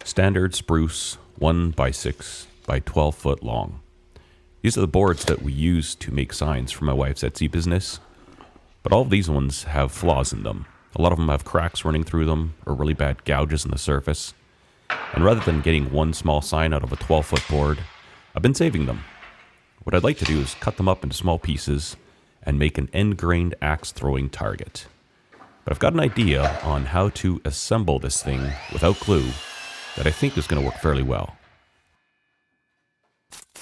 Standard spruce 1 by 6 by 12 foot long. These are the boards that we use to make signs for my wife's Etsy business. But all of these ones have flaws in them. A lot of them have cracks running through them or really bad gouges in the surface. And rather than getting one small sign out of a 12-foot board, I've been saving them. What I'd like to do is cut them up into small pieces and make an end-grained axe-throwing target. But I've got an idea on how to assemble this thing without glue that I think is going to work fairly well.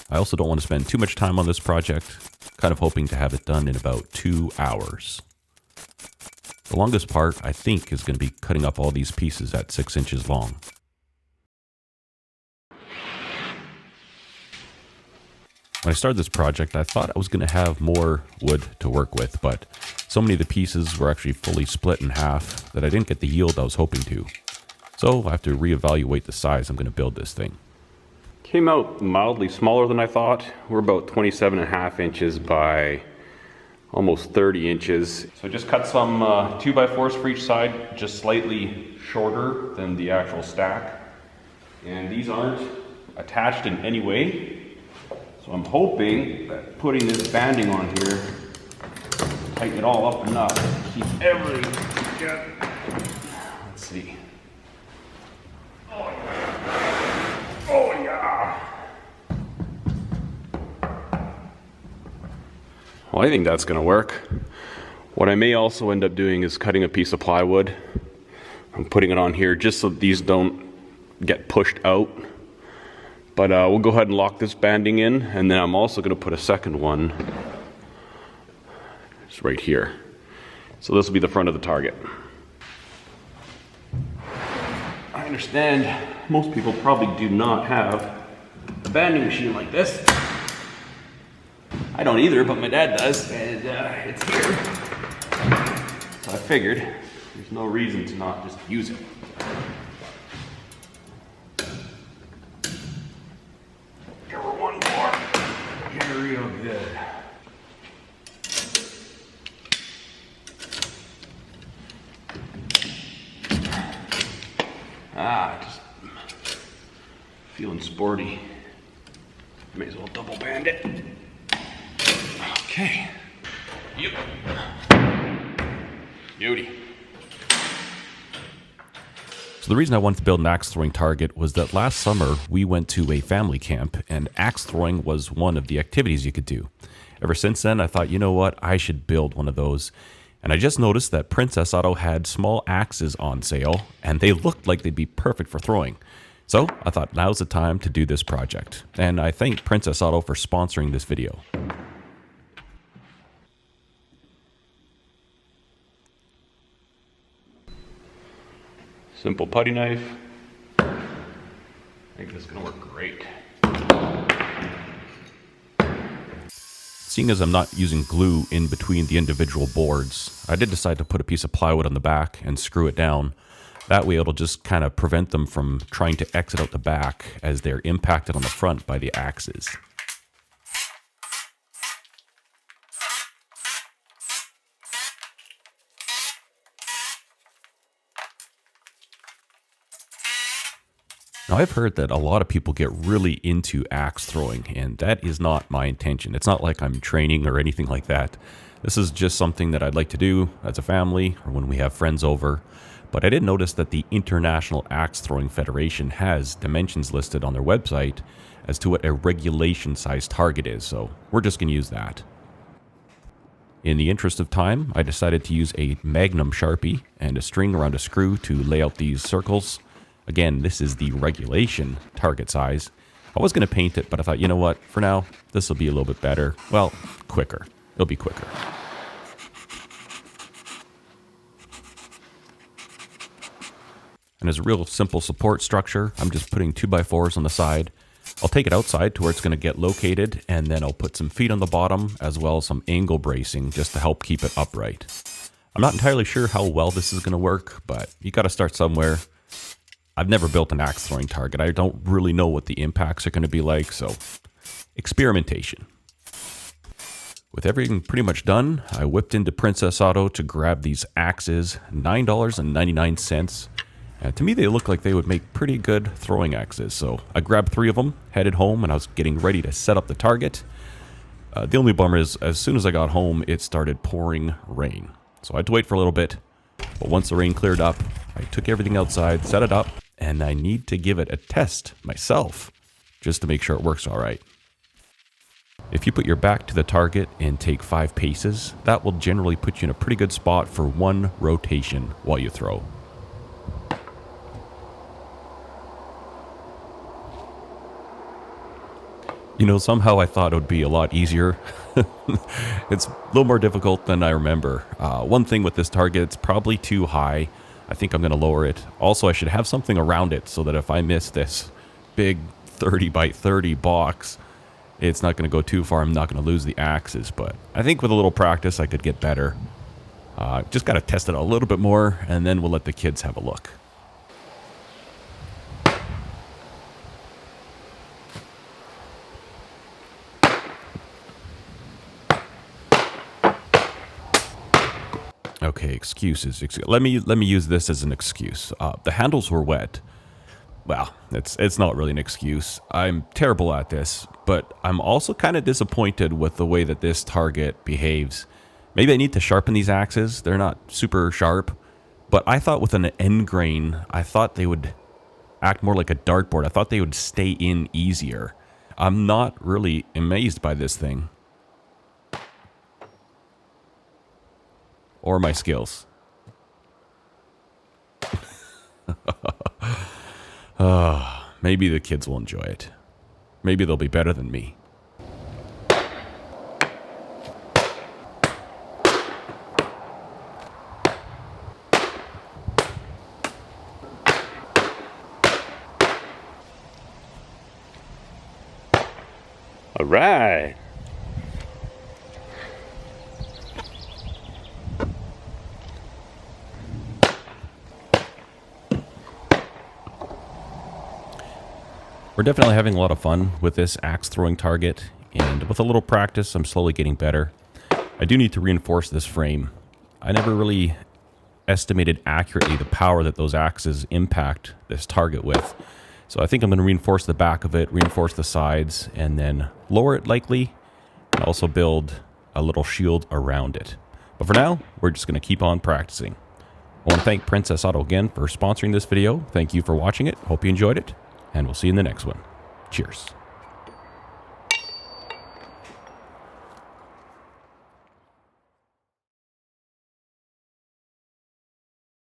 I also don't want to spend too much time on this project, kind of hoping to have it done in about 2 hours. The longest part, I think, is going to be cutting up all these pieces at 6 inches long. When I started this project, I thought I was going to have more wood to work with, but so many of the pieces were actually fully split in half that I didn't get the yield I was hoping to. So I have to reevaluate the size I'm going to build this thing. Came out mildly smaller than I thought. We're about 27.5 inches by almost 30 inches. So I just cut some 2x4s for each side, just slightly shorter than the actual stack. And these aren't attached in any way. So I'm hoping that putting this banding on here, tighten it all up enough to keep everything together. Let's see. Oh yeah. Well, I think that's gonna work. What I may also end up doing is cutting a piece of plywood and putting it on here just so these don't get pushed out. But we'll go ahead and lock this banding in, and then I'm also going to put a second one just right here. So this will be the front of the target. I understand most people probably do not have a banding machine like this. I don't either, but my dad does, and it's here. So I figured there's no reason to not just use it. Real good. Just feeling sporty. May as well double band it. Okay. Yep. Beauty. So the reason I wanted to build an axe throwing target was that last summer we went to a family camp and axe throwing was one of the activities you could do. Ever since then, I thought, you know what, I should build one of those. And I just noticed that Princess Auto had small axes on sale and they looked like they'd be perfect for throwing. So I thought now's the time to do this project. And I thank Princess Auto for sponsoring this video. Simple putty knife. I think this is going to work great. Seeing as I'm not using glue in between the individual boards, I did decide to put a piece of plywood on the back and screw it down. That way it'll just kind of prevent them from trying to exit out the back as they're impacted on the front by the axes. Now, I've heard that a lot of people get really into axe throwing, and that is not my intention. It's not like I'm training or anything like that. This is just something that I'd like to do as a family or when we have friends over. But I did notice that the International Axe Throwing Federation has dimensions listed on their website as to what a regulation size target is, so we're just going to use that. In the interest of time, I decided to use a Magnum Sharpie and a string around a screw to lay out these circles. Again, this is the regulation target size. I was going to paint it, but I thought, you know what, for now, this will be a little bit better. Well, quicker. It'll be quicker. And as a real simple support structure, I'm just putting 2x4s on the side. I'll take it outside to where it's going to get located, and then I'll put some feet on the bottom, as well as some angle bracing, just to help keep it upright. I'm not entirely sure how well this is going to work, but you got to start somewhere. I've never built an axe throwing target. I don't really know what the impacts are going to be like, so experimentation. With everything pretty much done, I whipped into Princess Auto to grab these axes, $9.99. To me, they look like they would make pretty good throwing axes, so I grabbed 3 of them, headed home, and I was getting ready to set up the target. The only bummer is, as soon as I got home, it started pouring rain. So I had to wait for a little bit, but once the rain cleared up, I took everything outside, set it up, and I need to give it a test myself, just to make sure it works all right. If you put your back to the target and take 5 paces, that will generally put you in a pretty good spot for 1 rotation while you throw. You know, somehow I thought it would be a lot easier. It's a little more difficult than I remember. One thing with this target, it's probably too high. I think I'm going to lower it. Also, I should have something around it so that if I miss this big 30 by 30 box, it's not going to go too far. I'm not going to lose the axes, but I think with a little practice, I could get better. Just got to test it a little bit more, and then we'll let the kids have a look. Okay, excuses. Let me use this as an excuse. The handles were wet. Well, it's not really an excuse. I'm terrible at this, but I'm also kind of disappointed with the way that this target behaves. Maybe I need to sharpen these axes. They're not super sharp, but I thought with an end grain, I thought they would act more like a dartboard. I thought they would stay in easier. I'm not really amazed by this thing. Or my skills. Maybe the kids will enjoy it. Maybe they'll be better than me. All right. We're definitely having a lot of fun with this axe throwing target, and with a little practice, I'm slowly getting better. I do need to reinforce this frame. I never really estimated accurately the power that those axes impact this target with. So I think I'm going to reinforce the back of it, reinforce the sides, and then lower it likely, and also build a little shield around it. But for now, we're just going to keep on practicing. I want to thank Princess Auto again for sponsoring this video. Thank you for watching it. Hope you enjoyed it. And we'll see you in the next one. Cheers.